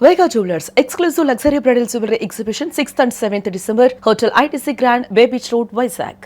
Vega Jewelers, exclusive luxury bridal jewelry exhibition 6th and 7th December, Hotel ITC Grand, Bay Beach Road, Vizag.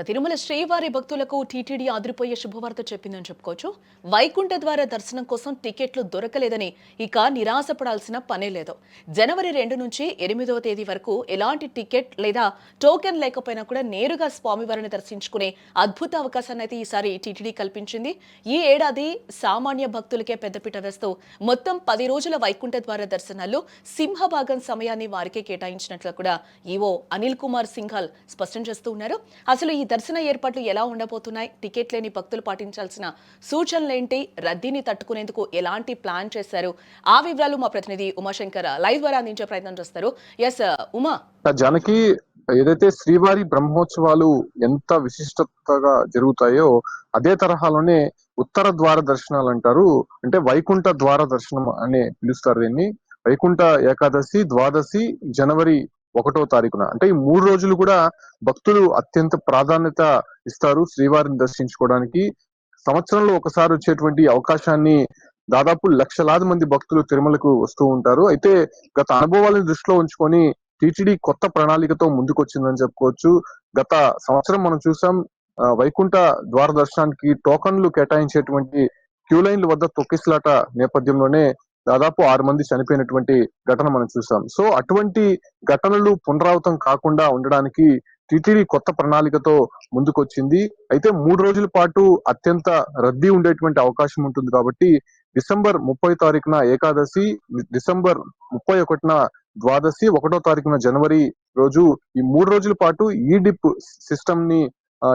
Tirumala శ్రీవారి భక్తులకు TTD ఆదిరిపోయే శుభవార్త చెప్పిందని చెప్పుకోవచ్చు. వైకుంఠ ద్వార దర్శనం కోసం టికెట్లు దొరకలేదని ఇక నిరాశపడాల్సిన పనే లేదు. జనవరి 2 నుంచి 8వ తేదీ వరకు ఎలాంటి టికెట్ లేదా టోకెన్ లేకపోయినా కూడా నేరుగా స్వామివారిని దర్శించుకునే అద్భుత అవకాశాన్ని అయితే ఈసారి టీటీడీ కల్పించింది. ఈ ఏడాది సామాన్య భక్తులకే పెద్దపీట వేస్తూ మొత్తం 10 రోజుల వైకుంఠ ద్వార దర్శనాల్లో సింహభాగం సమయాన్ని వారికే కేటాయించినట్లు కూడా ఈవో అనిల్ కుమార్ సింఘాల్ స్పష్టం చేస్తూ ఉన్నారు. అసలు ఈ దర్శన ఏర్పాట్లు ఎలా ఉండబోతున్నాయి, టికెట్ లేని భక్తులు పాటించాల్సిన సూచనలేంటి, రద్దీని తట్టుకునేందుకు ఎలాంటి ప్లాన్ చేశారు, ఆ వివరాలు మా ప్రతినిధి ఉమాశంకర్ లైవ్ ద్వారా అందించే ప్రయత్నం చేస్తారు. ఎస్ ఉమా. జానకి, ఏదైతే శ్రీవారి బ్రహ్మోత్సవాలు ఎంత విశిష్టతగా జరుగుతాయో అదే తరహాలోనే ఉత్తర ద్వార దర్శనాలు అంటారు. అంటే వైకుంఠ ద్వార దర్శనం అని పిలుస్తారు దీన్ని. వైకుంఠ ఏకాదశి, ద్వాదశి, జనవరి 1వ తారీఖున, అంటే ఈ 3 రోజులు కూడా భక్తులు అత్యంత ప్రాధాన్యత ఇస్తారు శ్రీవారిని దర్శించుకోవడానికి. సంవత్సరంలో ఒకసారి వచ్చేటువంటి అవకాశాన్ని దాదాపు లక్షలాది మంది భక్తులు తిరుమలకు వస్తూ ఉంటారు. అయితే గత అనుభవాలను దృష్టిలో ఉంచుకొని టీటీడీ కొత్త ప్రణాళికతో ముందుకొచ్చిందని చెప్పుకోవచ్చు. గత సంవత్సరం మనం చూసాం, వైకుంఠ ద్వార దర్శనానికి టోకన్లు కేటాయించేటువంటి క్యూ లైన్ల వద్ద తొక్కిసలాట నేపథ్యంలోనే దాదాపు 6 మంది చనిపోయినటువంటి ఘటన మనం చూసాం. సో అటువంటి ఘటనలు పునరావృతం కాకుండా ఉండడానికి టీటీడీ కొత్త ప్రణాళికతో ముందుకొచ్చింది. అయితే 3 రోజుల పాటు అత్యంత రద్దీ ఉండేటువంటి అవకాశం ఉంటుంది కాబట్టి డిసెంబర్ 30 తారీఖున ఏకాదశి, డిసెంబర్ 31న ద్వాదశి, 1వ తారీఖున జనవరి రోజు ఈ 3 రోజుల పాటు ఈ డిప్ సిస్టమ్ ని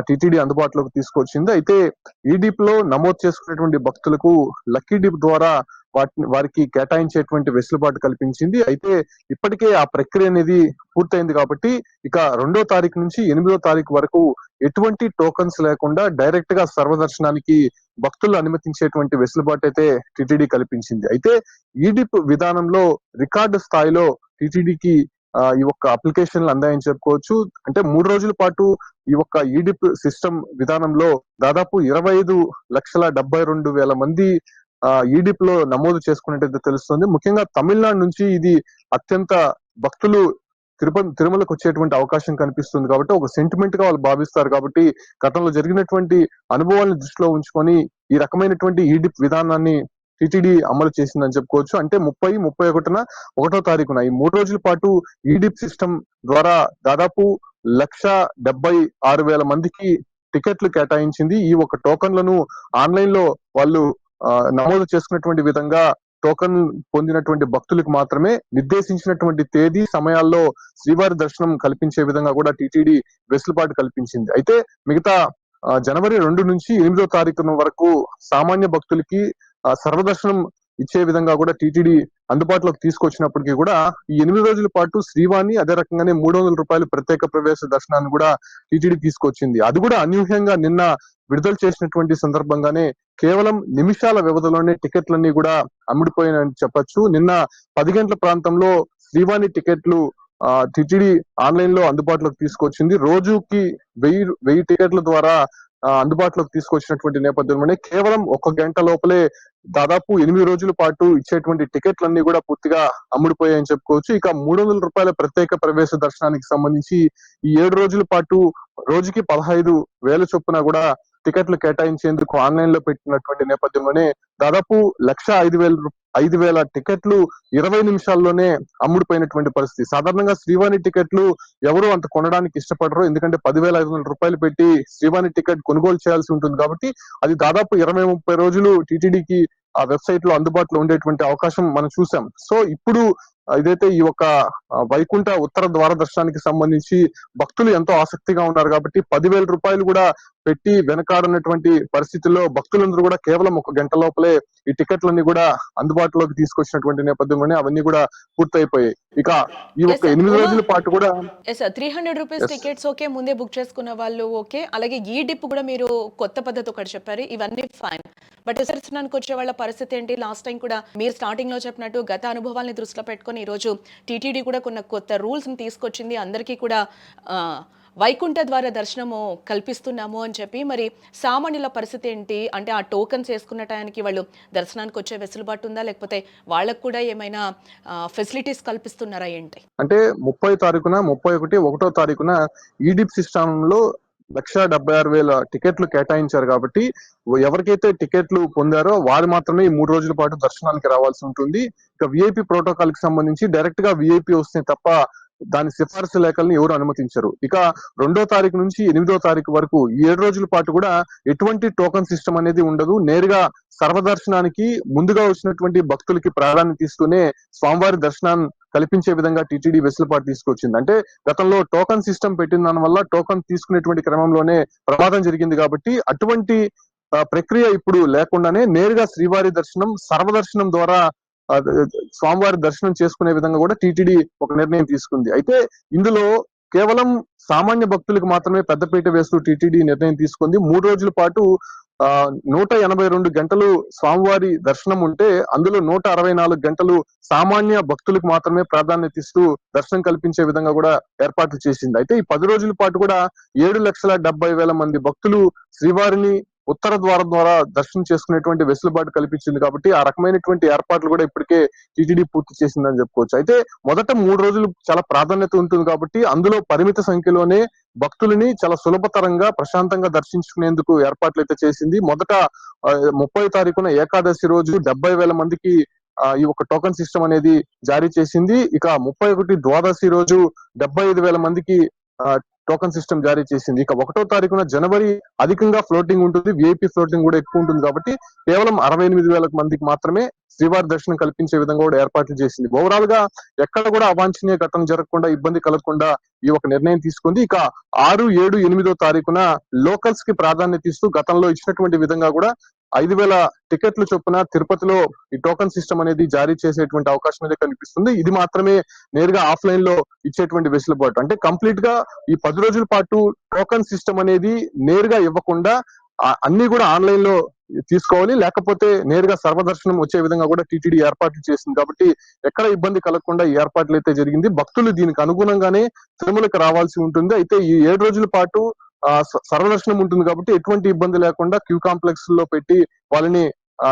టీటీడీ అందుబాటులోకి తీసుకొచ్చింది. అయితే ఈ డిప్ లో నమోదు చేసుకునేటువంటి భక్తులకు లక్కీ డిప్ ద్వారా వారికి కేటాయించేటువంటి వెసులుబాటు కల్పించింది. అయితే ఇప్పటికే ఆ ప్రక్రియ అనేది పూర్తయింది కాబట్టి ఇక 2వ తారీఖు నుంచి 8వ తారీఖు వరకు ఎటువంటి టోకన్స్ లేకుండా డైరెక్ట్ గా సర్వదర్శనానికి భక్తులు అనుమతించేటువంటి వెసులుబాటు అయితే టిటిడి కల్పించింది. అయితే ఈడిప్ విధానంలో రికార్డు స్థాయిలో టిటిడికి ఈ ఒక్క అప్లికేషన్లు అందాయని చెప్పుకోవచ్చు. అంటే 3 రోజుల పాటు ఈ ఒక్క ఈడిప్ సిస్టమ్ విధానంలో దాదాపు 25,72,000 మంది ఈడిప్ లో నమోదు చేసుకున్నట్టు తెలుస్తుంది. ముఖ్యంగా తమిళనాడు నుంచి ఇది అత్యంత భక్తులు తిరుమలకు వచ్చేటువంటి అవకాశం కనిపిస్తుంది కాబట్టి ఒక సెంటిమెంట్ గా వాళ్ళు భావిస్తారు. కాబట్టి గతంలో జరిగినటువంటి అనుభవాలను దృష్టిలో ఉంచుకొని ఈ రకమైనటువంటి ఈడిప్ విధానాన్ని టిటిడి అమలు చేసిందని చెప్పుకోవచ్చు. అంటే 30, 31న 1వ తారీఖున ఈ 3 రోజుల పాటు ఈడిప్ సిస్టమ్ ద్వారా దాదాపు 1,76,000 మందికి టికెట్లు కేటాయించింది. ఈ ఒక టోకన్లను ఆన్లైన్ లో వాళ్ళు నమోదు చేసుకున్నటువంటి విధంగా టోకన్ పొందినటువంటి భక్తులకు మాత్రమే నిర్దేశించినటువంటి తేదీ సమయాల్లో శ్రీవారి దర్శనం కల్పించే విధంగా కూడా టిటిడి వెసులుబాటు కల్పించింది. అయితే మిగతా జనవరి 2 నుంచి 8వ తారీఖున వరకు సామాన్య భక్తులకి సర్వదర్శనం ఇచ్చే విధంగా కూడా టిటిడి అందుబాటులోకి తీసుకొచ్చినప్పటికీ కూడా ఈ 8 రోజుల పాటు శ్రీవాణి, అదే రకంగానే 300 రూపాయలు ప్రత్యేక ప్రవేశ దర్శనాన్ని కూడా టిటిడి తీసుకొచ్చింది. అది కూడా అనూహ్యంగా నిన్న విడుదల చేసినటువంటి సందర్భంగానే కేవలం నిమిషాల వ్యవధిలోనే టికెట్లన్నీ కూడా అమ్ముడిపోయాయని చెప్పొచ్చు. నిన్న 10 గంటల ప్రాంతంలో శ్రీవాణి టికెట్లు టిటిడి ఆన్లైన్ లో అందుబాటులోకి తీసుకొచ్చింది. రోజుకి 1000 టికెట్ల ద్వారా అందుబాటులోకి తీసుకొచ్చినటువంటి నేపథ్యంలోనే కేవలం 1 గంట లోపలే దాదాపు 8 రోజుల పాటు ఇచ్చేటువంటి టికెట్లన్నీ కూడా పూర్తిగా అమ్ముడిపోయాయని చెప్పుకోవచ్చు. ఇక 300 రూపాయల ప్రత్యేక ప్రవేశ దర్శనానికి సంబంధించి ఈ 7 రోజుల పాటు రోజుకి 15,000 చొప్పున కూడా టికెట్లు కేటాయించేందుకు ఆన్లైన్ లో పెట్టినటువంటి నేపథ్యంలోనే దాదాపు 1,05,000 టికెట్లు 20 నిమిషాల్లోనే అమ్ముడిపోయినటువంటి పరిస్థితి. సాధారణంగా శ్రీవాణి టికెట్లు ఎవరు అంత కొనడానికి ఇష్టపడరు, ఎందుకంటే 10,500 రూపాయలు పెట్టి శ్రీవాణి టికెట్ కొనుగోలు చేయాల్సి ఉంటుంది కాబట్టి అది దాదాపు 20-30 రోజులు టిటిడికి ఆ వెబ్సైట్ లో అందుబాటులో ఉండేటువంటి అవకాశం మనం చూసాం. సో ఇప్పుడు ఇదైతే ఈ యొక్క వైకుంఠ ఉత్తర ద్వార దర్శనానికి సంబంధించి భక్తులు ఎంతో ఆసక్తిగా ఉన్నారు కాబట్టి 10,000 రూపాయలు కూడా పెట్టి వెనకాడనటువంటి పరిస్థితుల్లో భక్తులందరూ కూడా కేవలం 1 గంట లోపలే ఈ టికెట్లన్నీ కూడా అందుబాటులోకి తీసుకొచ్చినటువంటి నేపథ్యంలోనే అవన్నీ కూడా పూర్తయిపోయాయి. ఇక ఈ ఒక్క 8 రోజుల పాటు కూడా 300 రూపీస్ టికెట్స్ ఓకే, ముందే బుక్ చేసుకున్న వాళ్ళు ఓకే, అలాగే ఈ డిప్ కూడా మీరు కొత్త పద్ధతి ఒకటి చెప్పారు, ఇవన్నీ ఫైన్. బట్ దర్శనానికి వచ్చే వాళ్ళ పరిస్థితి ఏంటి? లాస్ట్ టైం కూడా మీరు స్టార్టింగ్ లో చెప్పినట్టు గత అనుభవాల్ని దృష్టిలో పెట్టుకొని ఈ రోజు టీటీడీ కూడా కొత్త రూల్స్ ని తీసుకొచ్చింది. అందరికీ కూడా వైకుంఠ ద్వార దర్శనము కల్పిస్తున్నాము అని చెప్పి మరి సామాన్యుల పరిస్థితి ఏంటి? అంటే ఆ టోకెన్స్ వేసుకున్న టయానికి వాళ్ళు దర్శనానికి వచ్చే వెసులుబాటు ఉందా? లేకపోతే వాళ్ళకు కూడా ఏమైనా ఫెసిలిటీస్ కల్పిస్తున్నారా ఏంటి? అంటే 30 తారీఖున, 31, 1 తారీఖున ఈడిప్ సిస్టంలో 1,76,000 టికెట్లు కేటాయించారు కాబట్టి ఎవరికైతే టికెట్లు పొందారో వారు మాత్రమే ఈ 3 రోజుల పాటు దర్శనానికి రావాల్సి ఉంటుంది. ఇక విఐపి ప్రోటోకాల్ కి సంబంధించి డైరెక్ట్ గా విఐపి వస్తే తప్ప దాని సిఫార్సు లేఖల్ని ఎవరు అనుమతించరు. ఇక 2వ తారీఖు నుంచి 8వ తారీఖు వరకు ఈ 7 రోజుల పాటు కూడా ఎటువంటి టోకన్ సిస్టమ్ అనేది ఉండదు. నేరుగా సర్వదర్శనానికి ముందుగా వచ్చినటువంటి భక్తులకి ప్రాధాన్యత ఇస్తూనే స్వామివారి దర్శనాన్ని కల్పించే విధంగా టీటీడీ వెసులుబాటు తీసుకొచ్చింది. అంటే గతంలో టోకన్ సిస్టమ్ పెట్టిన దాని వల్ల టోకన్ తీసుకునేటువంటి క్రమంలోనే ప్రమాదం జరిగింది కాబట్టి అటువంటి ప్రక్రియ ఇప్పుడు లేకుండానే నేరుగా శ్రీవారి దర్శనం సర్వదర్శనం ద్వారా ఆ, స్వామివారి దర్శనం చేసుకునే విధంగా కూడా టీటీడీ ఒక నిర్ణయం తీసుకుంది. అయితే ఇందులో కేవలం సామాన్య భక్తులకు మాత్రమే పెద్దపీట వేస్తూ టీటీడీ నిర్ణయం తీసుకుంది. 3 రోజుల పాటు 182 గంటలు స్వామివారి దర్శనం ఉంటే అందులో 164 గంటలు సామాన్య భక్తులకు మాత్రమే ప్రాధాన్యత ఇస్తూ దర్శనం కల్పించే విధంగా కూడా ఏర్పాట్లు చేసింది. అయితే ఈ 10 రోజుల పాటు కూడా 7,70,000 మంది భక్తులు శ్రీవారిని ఉత్తర ద్వారం ద్వారా దర్శనం చేసుకునేటువంటి వెసులుబాటు కల్పించింది కాబట్టి ఆ రకమైనటువంటి ఏర్పాట్లు కూడా ఇప్పటికే టీటీడీ పూర్తి చేసిందని చెప్పుకోవచ్చు. అయితే మొదట 3 రోజులు చాలా ప్రాధాన్యత ఉంటుంది కాబట్టి అందులో పరిమిత సంఖ్యలోనే భక్తులని చాలా సులభతరంగా ప్రశాంతంగా దర్శించుకునేందుకు ఏర్పాట్లు అయితే చేసింది. మొదట 30 తారీఖున ఏకాదశి రోజు 70,000 మందికి ఈ ఒక టోకన్ సిస్టమ్ అనేది జారీ చేసింది. ఇక 31 ద్వాదశి రోజు 75,000 మందికి టోకన్ సిస్టమ్ జారీ చేసింది. ఇక 1వ తారీఖున జనవరి అధికంగా ఫ్లోటింగ్ ఉంటుంది, విఐపి ఫ్లోటింగ్ కూడా ఎక్కువ ఉంటుంది కాబట్టి కేవలం 68,000 మందికి మాత్రమే శ్రీవారి దర్శనం కల్పించే విధంగా కూడా ఏర్పాట్లు చేసింది. ఓవరాల్ గా ఎక్కడ కూడా అవాంఛనీయ ఘటన జరగకుండా ఇబ్బంది కలగకుండా ఈ ఒక నిర్ణయం తీసుకుంది. ఇక 6, 7, 8వ తారీఖున లోకల్స్ కి ప్రాధాన్యత ఇస్తూ గతంలో ఇచ్చినటువంటి విధంగా కూడా 5,000 టికెట్లు చొప్పున తిరుపతిలో ఈ టోకన్ సిస్టమ్ అనేది జారీ చేసేటువంటి అవకాశం అయితే కనిపిస్తుంది. ఇది మాత్రమే నేరుగా ఆఫ్లైన్ లో ఇచ్చేటువంటి వెసులుబాటు. అంటే కంప్లీట్ గా ఈ 10 రోజుల పాటు టోకన్ సిస్టమ్ అనేది నేరుగా ఇవ్వకుండా అన్ని కూడా ఆన్లైన్ లో తీసుకోవాలి, లేకపోతే నేరుగా సర్వదర్శనం వచ్చే విధంగా కూడా టీటీడీ ఏర్పాట్లు చేసింది కాబట్టి ఎక్కడ ఇబ్బంది కలగకుండా ఈ ఏర్పాట్లు అయితే జరిగింది. భక్తులు దీనికి అనుగుణంగానే తిరుమలకు రావాల్సి ఉంటుంది. అయితే ఈ 7 రోజుల పాటు సర్వదర్శనం ఉంటుంది కాబట్టి ఎటువంటి ఇబ్బంది లేకుండా క్యూ కాంప్లెక్స్ లో పెట్టి వాళ్ళని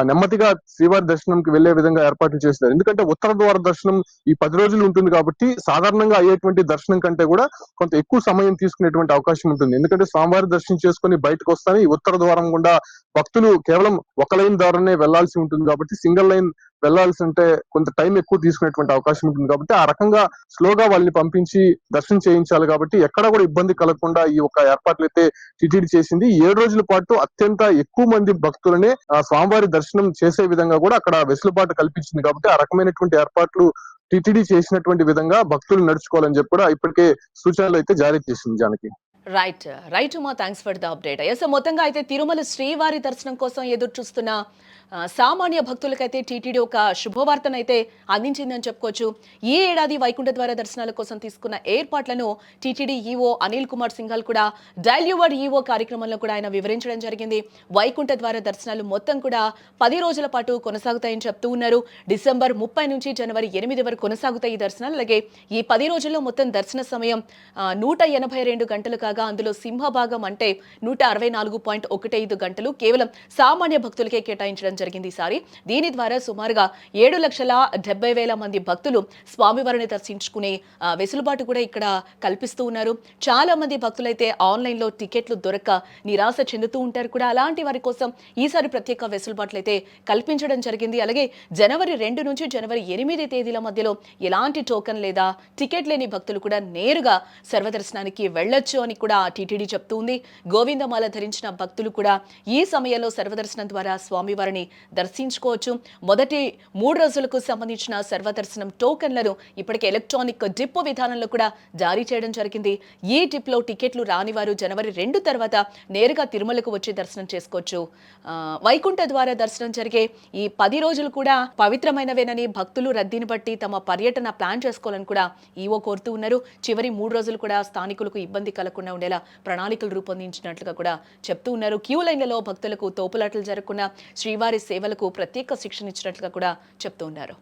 నెమ్మదిగా శ్రీవారి దర్శనంకి వెళ్లే విధంగా ఏర్పాట్లు చేస్తారు. ఎందుకంటే ఉత్తర ద్వార దర్శనం ఈ 10 రోజులు ఉంటుంది కాబట్టి సాధారణంగా అయ్యేటువంటి దర్శనం కంటే కూడా కొంత ఎక్కువ సమయం తీసుకునేటువంటి అవకాశం ఉంటుంది. ఎందుకంటే స్వామివారి దర్శనం చేసుకుని బయటకు వస్తానే ఈ ఉత్తర ద్వారం గుండా భక్తులు కేవలం ఒక లైన్ ద్వారానే వెళ్లాల్సి ఉంటుంది కాబట్టి సింగిల్ లైన్ వెళ్లాల్సి ఉంటే కొంత టైం ఎక్కువ తీసుకునేటువంటి అవకాశం ఉంటుంది కాబట్టి ఆ రకంగా స్లోగా వాళ్ళని పంపించి దర్శనం చేయించాలి కాబట్టి ఎక్కడ కూడా ఇబ్బంది కలగకుండా ఈ ఒక ఏర్పాట్లు అయితే టీటీడీ చేసింది. 7 రోజుల పాటు అత్యంత ఎక్కువ మంది భక్తులనే స్వామివారి దర్శనం చేసే విధంగా కూడా అక్కడ వెసులుబాటు కల్పించింది కాబట్టి ఆ రకమైనటువంటి ఏర్పాట్లు టీటీడీ చేసినటువంటి విధంగా భక్తులు నడుచుకోవాలని చెప్పి కూడా ఇప్పటికే సూచనలు అయితే జారీ చేసింది Janaki. Right Uma, thanks for the update. So మొత్తంగా అయితే తిరుమల శ్రీవారి దర్శనం కోసం ఎదురు చూస్తున్న సామాన్య భక్తులకైతే టీటీడీ ఒక శుభవార్తనైతే అందించిందని చెప్పుకోవచ్చు. ఈ ఏడాది వైకుంఠ ద్వార దర్శనాల కోసం తీసుకున్న ఏర్పాట్లను టీటీడీ ఈవో అనిల్ కుమార్ సింఘాల్ కూడా డైల్యూవర్డ్ ఈవో కార్యక్రమంలో కూడా ఆయన వివరించడం జరిగింది. వైకుంఠ ద్వార దర్శనాలు మొత్తం కూడా 10 రోజుల పాటు కొనసాగుతాయని చెప్తూ ఉన్నారు. డిసెంబర్ 30 నుంచి జనవరి 8 వరకు కొనసాగుతాయి ఈ దర్శనాలు. అలాగే ఈ 10 రోజుల్లో మొత్తం దర్శన సమయం 182 గంటలు కాగా అందులో సింహభాగం అంటే 164.15 గంటలు కేవలం సామాన్య భక్తులకే కేటాయించడం జరిగింది ఈసారి. దీని ద్వారా సుమారుగా 7,70,000 మంది భక్తులు స్వామివారిని దర్శించుకునే వెసులుబాటు కూడా ఇక్కడ కల్పిస్తూ ఉన్నారు. చాలా మంది భక్తులైతే ఆన్లైన్ లో టికెట్లు దొరక్క నిరాశ చెందుతూ ఉంటారు కూడా. అలాంటి వారి కోసం ఈసారి ప్రత్యేక వెసులుబాట్లు అయితే కల్పించడం జరిగింది. అలాగే జనవరి 2 నుంచి జనవరి 8 తేదీల మధ్యలో ఎలాంటి టోకెన్ లేదా టికెట్ లేని భక్తులు కూడా నేరుగా సర్వదర్శనానికి వెళ్లొచ్చు అని కూడా టీటీడీ చెప్తూ ఉంది. గోవిందమాల ధరించిన భక్తులు కూడా ఈ సమయంలో సర్వదర్శనం ద్వారా స్వామివారిని దర్శించుకోవచ్చు. మొదటి 3 రోజులకు సంబంధించిన సర్వదర్శనం టోకెన్లను ఇప్పటికే ఎలక్ట్రానిక్ డిపో విధానంలో కూడా జారీ చేయడం జరిగింది. ఈ డిప్లో టికెట్లు రాని వారు జనవరి 2 తర్వాత నేరుగా తిరుమలకు వచ్చి దర్శనం చేసుకోవచ్చు. వైకుంఠ ద్వార దర్శనం జరిగే ఈ 10 రోజులు కూడా పవిత్రమైనవేనని భక్తులు రద్దీని బట్టి తమ పర్యటన ప్లాన్ చేసుకోవాలని కూడా ఈవో కోరుతూ ఉన్నారు. చివరి 3 రోజులు కూడా స్థానికులకు ఇబ్బంది కలగకుండా ఉండేలా ప్రణాళికలు రూపొందించినట్లుగా కూడా చెప్తూ ఉన్నారు. క్యూ లైన్లలో భక్తులకు తోపులాటలు జరగకుండా శ్రీవారి సేవలకు ప్రత్యేక శిక్షణ ఇచ్చినట్లుగా కూడా చెప్తూ ఉన్నారు.